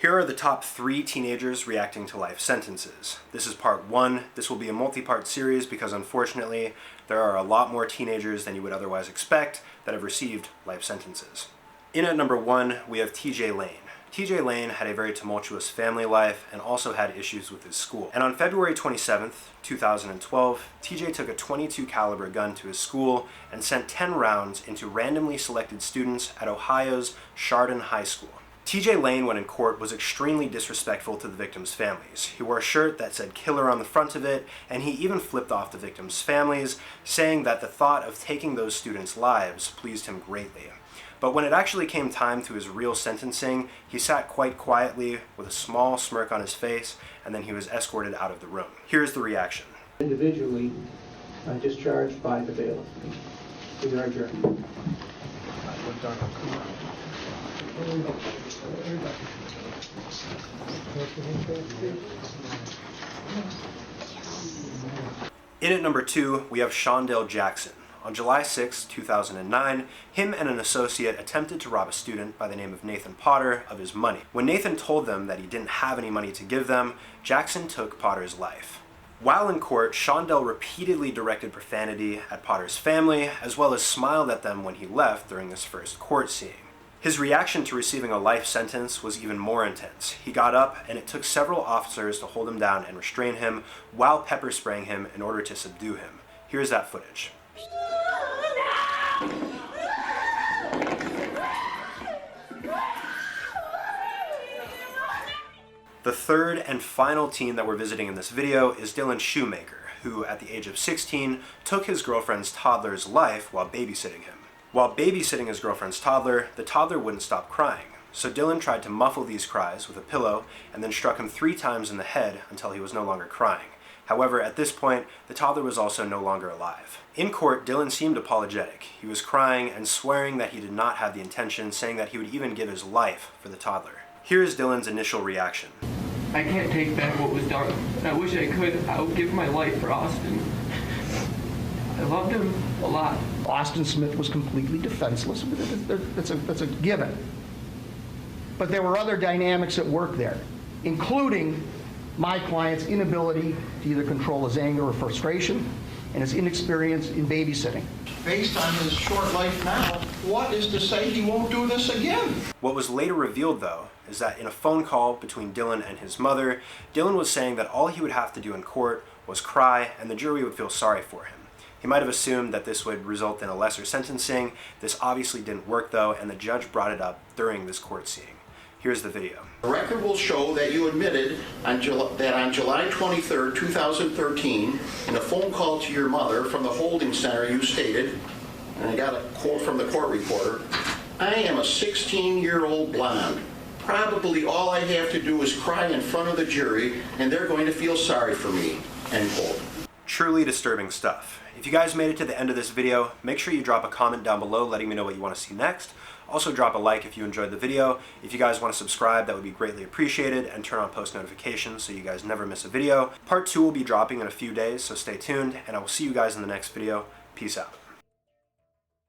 Here are the top 3 teenagers reacting to life sentences. This is part 1. This will be a multi-part series because unfortunately there are a lot more teenagers than you would otherwise expect that have received life sentences. In at number 1, we have TJ Lane. TJ Lane had a very tumultuous family life and also had issues with his school. And on February 27th, 2012, TJ took a .22 caliber gun to his school and sent 10 rounds into randomly selected students at Ohio's Chardon High School. TJ Lane, when in court, was extremely disrespectful to the victims' families. He wore a shirt that said "killer" on the front of it, and he even flipped off the victims' families, saying that the thought of taking those students' lives pleased him greatly. But when it actually came time to his real sentencing, he sat quite quietly with a small smirk on his face, and then he was escorted out of the room. Here's the reaction. Individually discharged by the bailiff. We are adjourned. In at number 2, we have Shondell Jackson. On July 6, 2009, him and an associate attempted to rob a student by the name of Nathan Potter of his money. When Nathan told them that he didn't have any money to give them, Jackson took Potter's life. While in court, Shondell repeatedly directed profanity at Potter's family, as well as smiled at them when he left during his first court seeing. His reaction to receiving a life sentence was even more intense. He got up, and it took several officers to hold him down and restrain him while pepper spraying him in order to subdue him. Here's that footage. The third and final teen that we're visiting in this video is Dylan Shoemaker, who at the age of 16 took his girlfriend's toddler's life while babysitting him. While babysitting his girlfriend's toddler, the toddler wouldn't stop crying. So Dylan tried to muffle these cries with a pillow and then struck him 3 times in the head until he was no longer crying. However, at this point, the toddler was also no longer alive. In court, Dylan seemed apologetic. He was crying and swearing that he did not have the intention, saying that he would even give his life for the toddler. Here is Dylan's initial reaction. I can't take back what was done. I wish I could. I would give my life for Austin. I loved him a lot. Austin Smith was completely defenseless. That's a given. But there were other dynamics at work there, including my client's inability to either control his anger or frustration and his inexperience in babysitting. Based on his short life now, what is to say he won't do this again? What was later revealed, though, is that in a phone call between Dylan and his mother, Dylan was saying that all he would have to do in court was cry and the jury would feel sorry for him. He might have assumed that this would result in a lesser sentencing. This obviously didn't work, though, and the judge brought it up during this court seeing. Here's the video. The record will show that you admitted that on July 23, 2013, in a phone call to your mother from the holding center, you stated, and I got a quote from the court reporter, "I am a 16-year-old blonde. Probably all I have to do is cry in front of the jury, and they're going to feel sorry for me," end quote. Truly disturbing stuff. If you guys made it to the end of this video, make sure you drop a comment down below letting me know what you want to see next. Also drop a like if you enjoyed the video. If you guys want to subscribe, that would be greatly appreciated, and turn on post notifications so you guys never miss a video. Part 2 will be dropping in a few days, so stay tuned, and I will see you guys in the next video. Peace out.